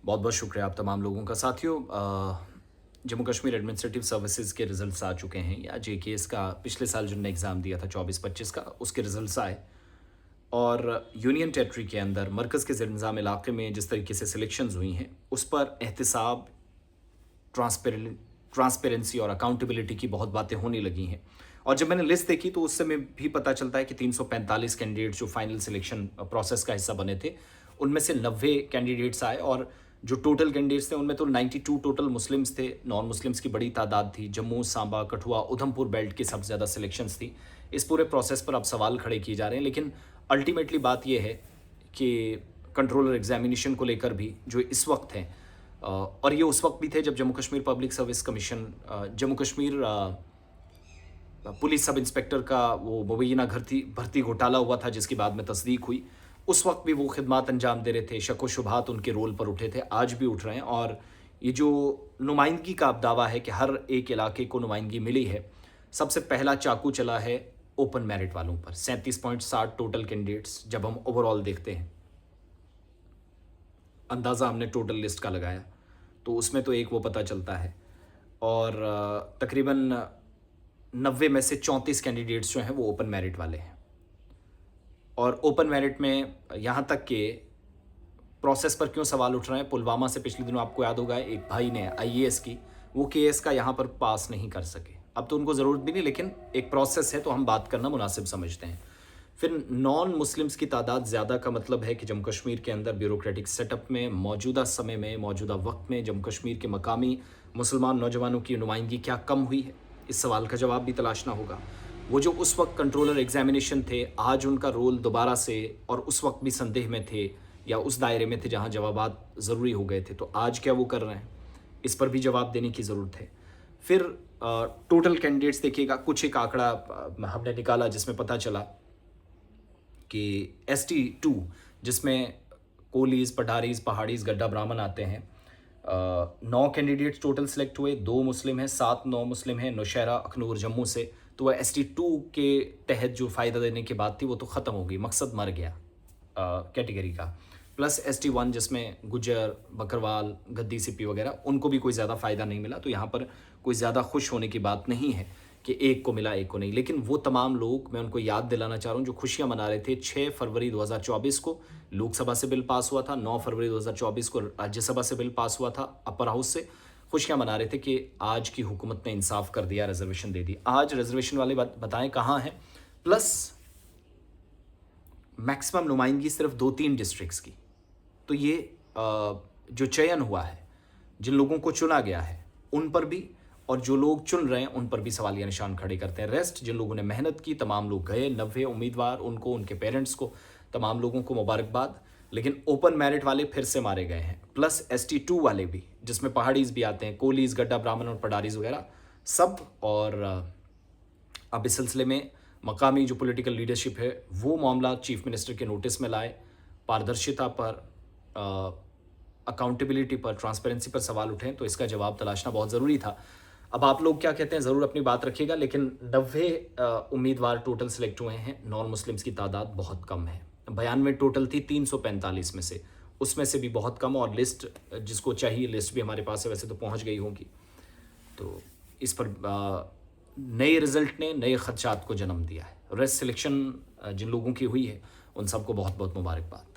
बहुत बहुत शुक्रिया आप तमाम लोगों का। साथियों, जम्मू कश्मीर एडमिनिस्ट्रेटिव सर्विसेज के रिजल्ट्स आ चुके हैं, या जेकेएस का पिछले साल जिनने एग्ज़ाम दिया था 24-25 का, उसके रिजल्ट्स आए। और यूनियन टेरिटरी के अंदर मरकज़ के ज़ेर-इंतज़ाम इलाके में जिस तरीके से सिलेक्शंस हुई हैं, उस पर एहतिसाब, ट्रांसपेरेंसी और अकाउंटेबिलिटी की बहुत बातें होने लगी हैं। और जब मैंने लिस्ट देखी तो उस समय भी पता चलता है कि 345 कैंडिडेट्स जो फाइनल सिलेक्शन प्रोसेस का हिस्सा बने थे, उनमें से 90 कैंडिडेट्स आए। और जो टोटल कैंडिडेट्स थे उनमें तो 92 टोटल मुस्लिम्स थे, नॉन मुस्लिम्स की बड़ी तादाद थी। जम्मू, सांबा, कठुआ, उधमपुर बेल्ट की सबसे ज़्यादा सिलेक्शंस थी। इस पूरे प्रोसेस पर अब सवाल खड़े किए जा रहे हैं, लेकिन अल्टीमेटली बात यह है कि कंट्रोलर एग्जामिनेशन को लेकर भी जो इस वक्त है, और ये उस वक्त भी थे जब Jammu Kashmir public service commission, Jammu Kashmir police sub inspector का वो मुबैना भर्ती घोटाला हुआ था, जिसकी बाद में तस्दीक हुई। उस वक्त भी वो खिदमात अंजाम दे रहे थे, शक व शुबहात उनके रोल पर उठे थे, आज भी उठ रहे हैं। और ये जो नुमाइंदगी का अब दावा है कि हर एक इलाके को नुमाइंदगी मिली है, सबसे पहला चाकू चला है ओपन मेरिट वालों पर। 37.60 टोटल कैंडिडेट्स जब हम ओवरऑल देखते हैं, अंदाज़ा हमने टोटल लिस्ट का लगाया तो उसमें तो एक वो पता चलता है। और तकरीबन 90 में से 34 कैंडिडेट्स जो हैं वो ओपन मेरिट वाले हैं। और ओपन मेरिट में यहाँ तक कि प्रोसेस पर क्यों सवाल उठ रहे हैं, पुलवामा से पिछले दिनों आपको याद होगा एक भाई ने आईएएस की, वो केएस का यहाँ पर पास नहीं कर सके। अब तो उनको ज़रूरत भी नहीं, लेकिन एक प्रोसेस है तो हम बात करना मुनासिब समझते हैं। फिर नॉन मुस्लिम्स की तादाद ज़्यादा का मतलब है कि जम्मू कश्मीर के अंदर ब्यूरोक्रेटिक सेटअप में मौजूदा समय में, मौजूदा वक्त में जम्मू कश्मीर के मकामी मुसलमान नौजवानों की नुमाइंदगी क्या कम हुई है? इस सवाल का जवाब भी तलाशना होगा। वो जो उस वक्त कंट्रोलर एग्जामिनेशन थे, आज उनका रोल दोबारा से, और उस वक्त भी संदेह में थे या उस दायरे में थे जहाँ जवाबात ज़रूरी हो गए थे, तो आज क्या वो कर रहे हैं? इस पर भी जवाब देने की ज़रूरत है। फिर टोटल कैंडिडेट्स देखिएगा, कुछ एक आंकड़ा हमने निकाला जिसमें पता चला कि ST2, जिसमें कोलीज, पठारीज, पहाड़ीज, गड्ढा, ब्राह्मण आते हैं, 9 कैंडिडेट्स टोटल सेलेक्ट हुए, 2 मुस्लिम हैं, 7 नौ मुस्लिम हैं, नौशहरा, अखनूर, जम्मू से। तो वह ST2 के तहत जो फ़ायदा देने की बात थी वो तो ख़त्म हो गई, मकसद मर गया कैटेगरी का। प्लस ST1 जिसमें गुज्जर, बकरवाल, गद्दी, सिप्पी वगैरह, उनको भी कोई ज़्यादा फ़ायदा नहीं मिला। तो यहाँ पर कोई ज़्यादा खुश होने की बात नहीं है कि एक को मिला एक को नहीं। लेकिन वो तमाम लोग, मैं उनको याद दिलाना चाह रहा हूँ जो खुशियाँ मना रहे थे। 6 फरवरी 2024 को लोकसभा से बिल पास हुआ था, 9 फरवरी 2024 को राज्यसभा से बिल पास हुआ था अपर हाउस से। खुशियाँ मना रहे थे कि आज की हुकूमत ने इंसाफ कर दिया, रिजर्वेशन दे दी। आज रिजर्वेशन वाले बताएं कहाँ हैं? प्लस मैक्सिमम नुमाइंदगी सिर्फ 2-3 डिस्ट्रिक्ट्स की। तो ये जो चयन हुआ है, जिन लोगों को चुना गया है उन पर भी, और जो लोग चुन रहे हैं उन पर भी सवालिया निशान खड़े करते हैं। रेस्ट जिन लोगों ने मेहनत की, तमाम लोग गए, 90 उम्मीदवार, उनको, उनके पेरेंट्स को, तमाम लोगों को मुबारकबाद। लेकिन ओपन मेरिट वाले फिर से मारे गए हैं, प्लस ST2 वाले भी, जिसमें पहाड़ीज भी आते हैं, कोलीज, गड्ढा, ब्राह्मण और पडारीज वगैरह सब। और अब इस सिलसिले में मकामी जो पॉलिटिकल लीडरशिप है वो मामला चीफ मिनिस्टर के नोटिस में लाए। पारदर्शिता पर, अकाउंटेबिलिटी पर, ट्रांसपेरेंसी पर सवाल उठे, तो इसका जवाब तलाशना बहुत ज़रूरी था। अब आप लोग क्या कहते हैं, ज़रूर अपनी बात रखिएगा। लेकिन 90 उम्मीदवार टोटल सेलेक्ट हुए हैं, नॉन मुस्लिम्स की तादाद बहुत कम है। 92 टोटल थी 345 में से, उसमें से भी बहुत कम। और लिस्ट जिसको चाहिए, लिस्ट भी हमारे पास है, वैसे तो पहुंच गई होगी। तो इस पर नए रिजल्ट ने नए खदशात को जन्म दिया है। रेस्ट सिलेक्शन जिन लोगों की हुई है उन सबको बहुत बहुत मुबारकबाद।